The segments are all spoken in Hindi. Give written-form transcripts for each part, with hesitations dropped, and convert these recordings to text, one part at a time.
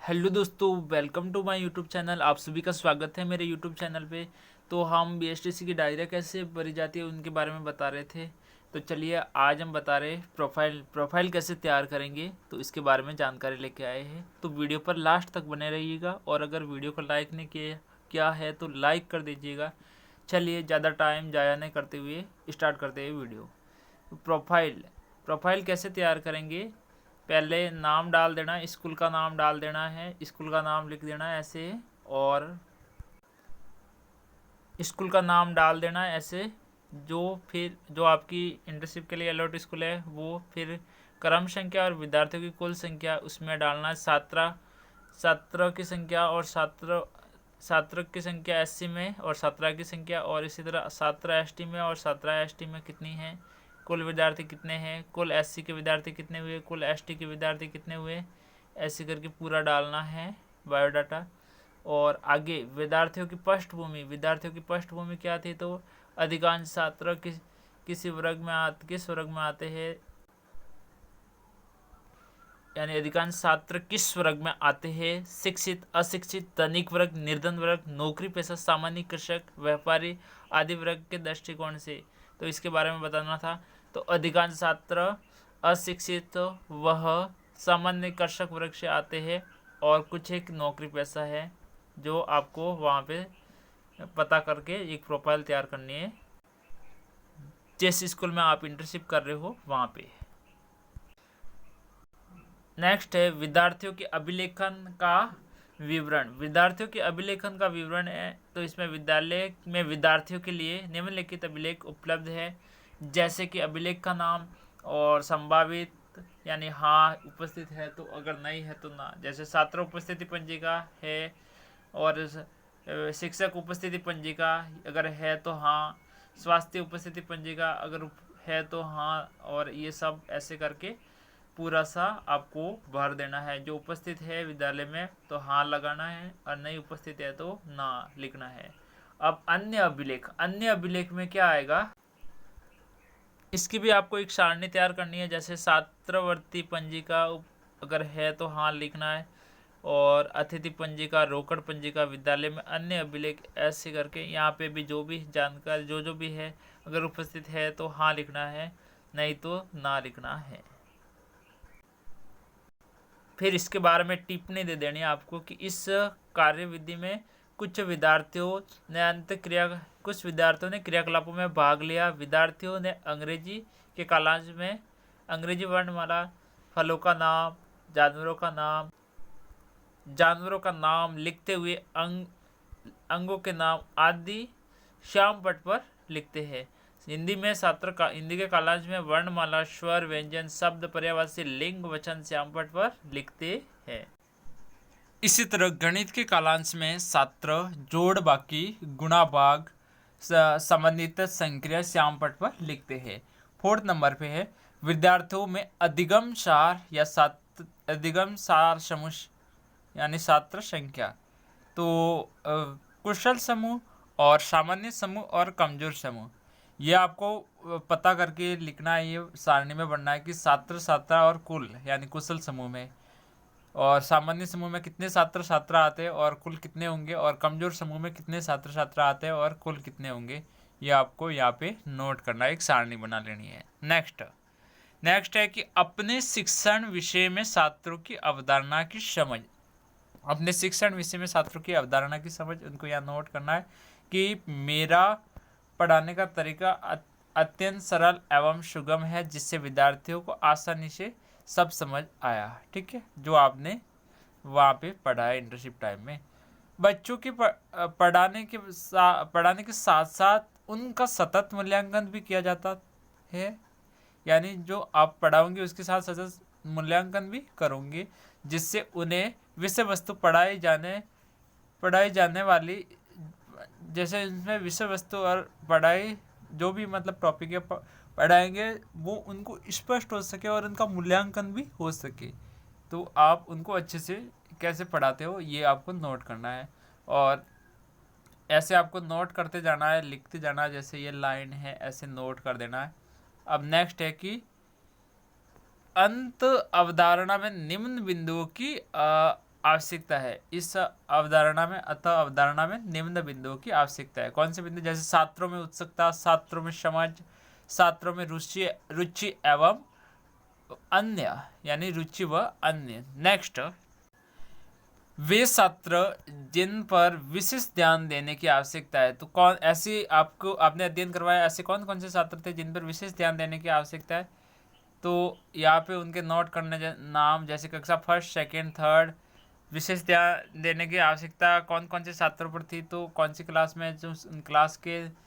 हेलो दोस्तों, welcome to my YouTube channel. आप सभी का स्वागत है मेरे यूट्यूब चैनल पे। तो हम बीएसटीसी की डायरिया कैसे भरी जाती है उनके बारे में बता रहे थे। तो चलिए आज हम बता रहे प्रोफाइल कैसे तैयार करेंगे, तो इसके बारे में जानकारी लेके आए हैं। तो वीडियो पर लास्ट तक बने रहिएगा और अगर वीडियो को लाइक नहीं किया है तो लाइक कर दीजिएगा। चलिए ज़्यादा टाइम ज़ाया नहीं करते हुए स्टार्ट करते हैं वीडियो। प्रोफाइल कैसे तैयार करेंगे, पहले नाम डाल देना, स्कूल का नाम डाल देना है, स्कूल का नाम लिख देना है ऐसे, और स्कूल का नाम डाल देना है ऐसे। फिर जो आपकी इंटर्नशिप के लिए अलॉट स्कूल है वो, फिर क्रम संख्या और विद्यार्थियों की कुल संख्या उसमें डालना है। छात्र की संख्या और छात्र की संख्या एससी में, और 17 की संख्या, और इसी तरह 17 एसटी में और 17 एसटी में कितनी है, कुल विद्यार्थी कितने हैं, कुल एससी के विद्यार्थी कितने हुए, कुल एसटी के विद्यार्थी कितने हुए, ऐसे करके पूरा डालना है बायोडाटा। और आगे विद्यार्थियों की पृष्ठभूमि क्या थी, तो अधिकांश छात्र किस वर्ग में आते हैं, यानी अधिकांश छात्र किस वर्ग में आते हैं, शिक्षित, अशिक्षित, धनिक वर्ग, निर्धन वर्ग, नौकरी पेशा, सामान्य, कृषक, व्यापारी आदि वर्ग के दृष्टिकोण से, तो इसके बारे में बताना था। तो अधिकांश छात्र अशिक्षित वह सामान्य कृषक वर्ग से आते हैं, और कुछ एक नौकरी पेशा है जो आपको वहाँ पे पता करके एक प्रोफाइल तैयार करनी है, जिस स्कूल में आप इंटर्नशिप कर रहे हो वहाँ पे। नेक्स्ट है विद्यार्थियों के अभिलेखन का विवरण। विद्यार्थियों के अभिलेखन का विवरण है, तो इसमें विद्यालय में विद्यार्थियों के लिए निम्नलिखित अभिलेख उपलब्ध है, जैसे कि अभिलेख का नाम और संभावित, यानी हाँ उपस्थित है तो, अगर नहीं है तो ना। जैसे छात्र उपस्थिति पंजिका है, और शिक्षक उपस्थिति पंजिका अगर है तो हाँ, स्वास्थ्य उपस्थिति पंजिका अगर है तो हाँ, और ये सब ऐसे करके पूरा सा आपको भर देना है। जो उपस्थित है विद्यालय में तो हाँ लगाना है, और नहीं उपस्थित है तो ना लिखना है। अब अन्य अभिलेख में क्या आएगा, इसकी भी आपको एक सारणी तैयार करनी है। जैसे छात्रवृत्ति पंजिका अगर है तो हाँ लिखना है, और अतिथि पंजिका, रोकड़ पंजिका, विद्यालय में अन्य अभिलेख, ऐसे करके यहाँ पे भी जो भी जानकारी जो भी है, अगर उपस्थित है तो हाँ लिखना है, नहीं तो ना लिखना है। फिर इसके बारे में टिप्पणी दे देनी है आपको कि इस कार्यविधि में कुछ विद्यार्थियों ने क्रियाकलापों में भाग लिया। विद्यार्थियों ने अंग्रेजी के कालांश में अंग्रेजी वर्णमाला, फलों का नाम, जानवरों का नाम लिखते हुए अंगों के नाम आदि श्याम पट पर लिखते हैं। हिंदी के कालांश में वर्णमाला, स्वर, व्यंजन, शब्द, पर्यायवाची, लिंग, वचन श्याम पट पर लिखते हैं। इसी तरह गणित के कालांश में छात्र, जोड़, बाकी, गुणा, भाग, संबंधित संक्रिया श्याम पट पर लिखते हैं। 4 नंबर पे है विद्यार्थियों में अधिगम सार समूह, यानी छात्र संख्या। तो कुशल समूह और सामान्य समूह और कमजोर समूह, ये आपको पता करके लिखना है, ये सारणी में बनना है कि छात्र छात्रा और कुल, यानी कुशल समूह में और सामान्य समूह में कितने छात्र छात्रा आते हैं और कुल कितने होंगे, और कमजोर समूह में कितने छात्र छात्रा आते हैं और कुल कितने होंगे, ये आपको यहाँ पे नोट करना है, एक सारणी बना लेनी है। नेक्स्ट है कि अपने शिक्षण विषय में छात्रों की अवधारणा की समझ। अपने शिक्षण विषय में छात्रों की अवधारणा की समझ उनको यहाँ नोट करना है कि मेरा पढ़ाने का तरीका अत्यंत सरल एवं सुगम है, जिससे विद्यार्थियों को आसानी से सब समझ आया। ठीक है, जो आपने वहाँ पे पढ़ा है इंटर्नशिप टाइम में। बच्चों के पढ़ाने के साथ साथ उनका सतत मूल्यांकन भी किया जाता है, यानी जो आप पढ़ाओगे उसके साथ सतत मूल्यांकन भी करोगे, जिससे उन्हें विषय वस्तु पढ़ाई जाने वाली, जैसे इसमें विषय वस्तु और पढ़ाई जो भी मतलब टॉपिक है पढ़ाएंगे वो उनको स्पष्ट हो सके और उनका मूल्यांकन भी हो सके। तो आप उनको अच्छे से कैसे पढ़ाते हो ये आपको नोट करना है, और ऐसे आपको नोट करते जाना है, लिखते जाना है। जैसे ये लाइन है ऐसे नोट कर देना है। अब नेक्स्ट है कि अंत अवधारणा में निम्न बिंदुओं की आवश्यकता है। इस अवधारणा में अवधारणा में निम्न बिंदुओं की आवश्यकता है। कौन से बिंदु? जैसे छात्रों में उत्सुकता, छात्रों में समझ, छात्रों में रुचि रुचि एवं अन्य, यानी रुचि व अन्य। नेक्स्ट, वे छात्र जिन पर विशेष ध्यान देने की आवश्यकता है। तो कौन ऐसी आपको आपने अध्ययन करवाया, ऐसे कौन कौन से छात्र थे जिन पर विशेष ध्यान देने की आवश्यकता है? तो यहाँ पे उनके नोट करने नाम, जैसे कक्षा फर्स्ट, सेकंड, थर्ड, विशेष ध्यान देने की आवश्यकता कौन कौन से छात्रों पर थी। तो कौन सी क्लास में, जो क्लास के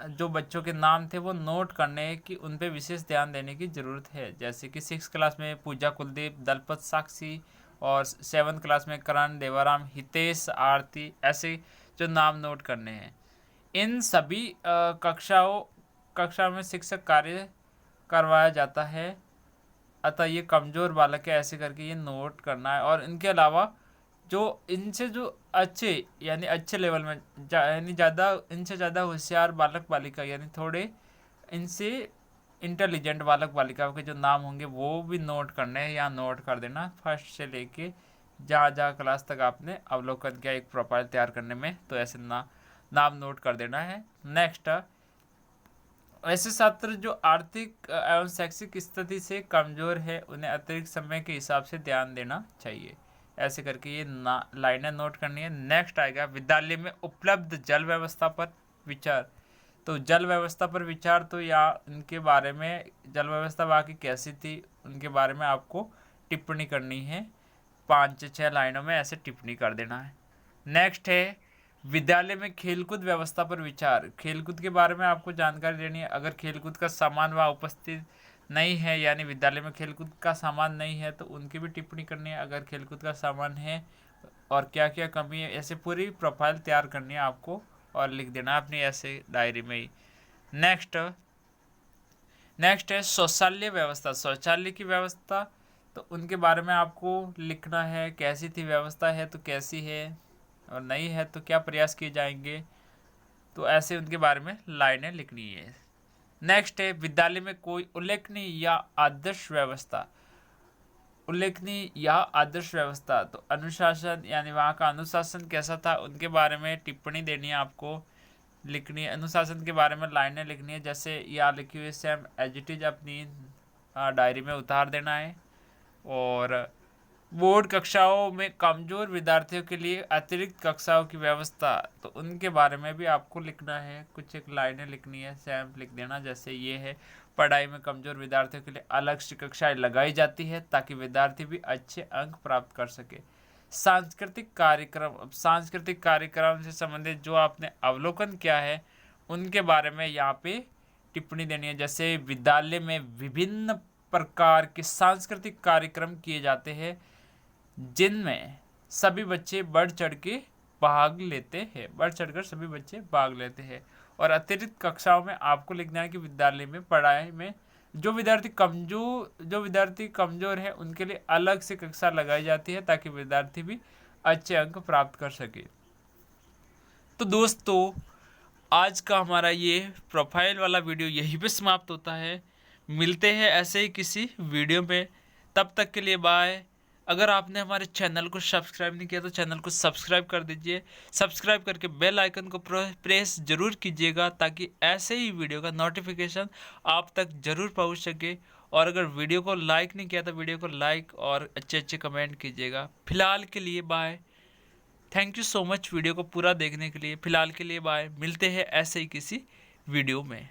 जो बच्चों के नाम थे वो नोट करने कि उन पे विशेष ध्यान देने की ज़रूरत है। जैसे कि 6 क्लास में पूजा कुलदीप, दलपत साक्षी, और 7 क्लास में करण, देवाराम, हितेश, आरती, ऐसे जो नाम नोट करने हैं। इन सभी कक्षाओं में शिक्षक कार्य करवाया जाता है, अतः ये कमज़ोर बालक है, ऐसे करके ये नोट करना है। और इनके अलावा जो इनसे जो अच्छे, यानी अच्छे लेवल में यानी ज़्यादा, इनसे ज़्यादा होशियार बालक बालिका, यानी थोड़े इनसे इंटेलिजेंट बालक बालिकाओं के जो नाम होंगे वो भी नोट करने हैं, या नोट कर देना फर्स्ट से लेके जहाँ जहाँ क्लास तक आपने अवलोकन किया एक प्रोफाइल तैयार करने में, तो ऐसे नाम नोट कर देना है। नेक्स्ट, ऐसे छात्र जो आर्थिक एवं शैक्षिक स्थिति से कमज़ोर है उन्हें अतिरिक्त समय के हिसाब से ध्यान देना चाहिए, ऐसे करके ये लाइनें नोट करनी है। नेक्स्ट आएगा विद्यालय में उपलब्ध जल व्यवस्था पर विचार। तो जल व्यवस्था पर विचार, तो या उनके बारे में, जल व्यवस्था वहाँ की कैसी थी उनके बारे में आपको टिप्पणी करनी है। 5 से 6 लाइनों में ऐसे टिप्पणी कर देना है। नेक्स्ट है विद्यालय में खेलकूद व्यवस्था पर विचार। खेलकूद के बारे में आपको जानकारी देनी है। अगर खेलकूद का सामान वहाँ उपस्थित नहीं है, यानी विद्यालय में खेलकूद का सामान नहीं है, तो उनकी भी टिप्पणी करनी है। अगर खेलकूद का सामान है और क्या क्या कमी है, ऐसे पूरी प्रोफाइल तैयार करनी है आपको और लिख देना है अपनी ऐसे डायरी में ही। नेक्स्ट है शौचालय व्यवस्था। शौचालय की व्यवस्था, तो उनके बारे में आपको लिखना है, कैसी थी व्यवस्था, है तो कैसी है, और नहीं है तो क्या प्रयास किए जाएंगे, तो ऐसे उनके बारे में लाइनें लिखनी है। नेक्स्ट है विद्यालय में कोई उल्लेखनीय या आदर्श व्यवस्था। उल्लेखनीय या आदर्श व्यवस्था, तो अनुशासन, यानी वहाँ का अनुशासन कैसा था उनके बारे में टिप्पणी देनी है आपको, लिखनी है। अनुशासन के बारे में लाइनें लिखनी है, जैसे यहाँ लिखी हुई सेम एज इट इज अपनी डायरी में उतार देना है। और बोर्ड कक्षाओं में कमज़ोर विद्यार्थियों के लिए अतिरिक्त कक्षाओं की व्यवस्था, तो उनके बारे में भी आपको लिखना है, कुछ एक लाइनें लिखनी है, सेम लिख देना। जैसे ये है, पढ़ाई में कमज़ोर विद्यार्थियों के लिए अलग से कक्षाएं लगाई जाती है ताकि विद्यार्थी भी अच्छे अंक प्राप्त कर सके। सांस्कृतिक कार्यक्रम से संबंधित जो आपने अवलोकन किया है उनके बारे में यहाँ पे टिप्पणी देनी है। जैसे विद्यालय में विभिन्न प्रकार के सांस्कृतिक कार्यक्रम किए जाते हैं जिनमें सभी बच्चे बढ़ चढ़ के भाग लेते हैं, बढ़ चढ़कर सभी बच्चे भाग लेते हैं। और अतिरिक्त कक्षाओं में आपको लिखना है कि विद्यालय में पढ़ाई में जो विद्यार्थी कमज़ोर है उनके लिए अलग से कक्षा लगाई जाती है ताकि विद्यार्थी भी अच्छे अंक प्राप्त कर सके। तो दोस्तों, आज का हमारा ये प्रोफाइल वाला वीडियो यहीं पे समाप्त होता है। मिलते हैं ऐसे ही किसी वीडियो में, तब तक के लिए बाय। अगर आपने हमारे चैनल को सब्सक्राइब नहीं किया तो चैनल को सब्सक्राइब कर दीजिए। सब्सक्राइब करके बेल आइकन को प्रेस जरूर कीजिएगा ताकि ऐसे ही वीडियो का नोटिफिकेशन आप तक जरूर पहुंच सके। और अगर वीडियो को लाइक नहीं किया तो वीडियो को लाइक और अच्छे अच्छे कमेंट कीजिएगा। फिलहाल के लिए bye. Thank you so much video को पूरा देखने के लिए। फिलहाल के लिए बाय। मिलते हैं ऐसे ही किसी वीडियो में।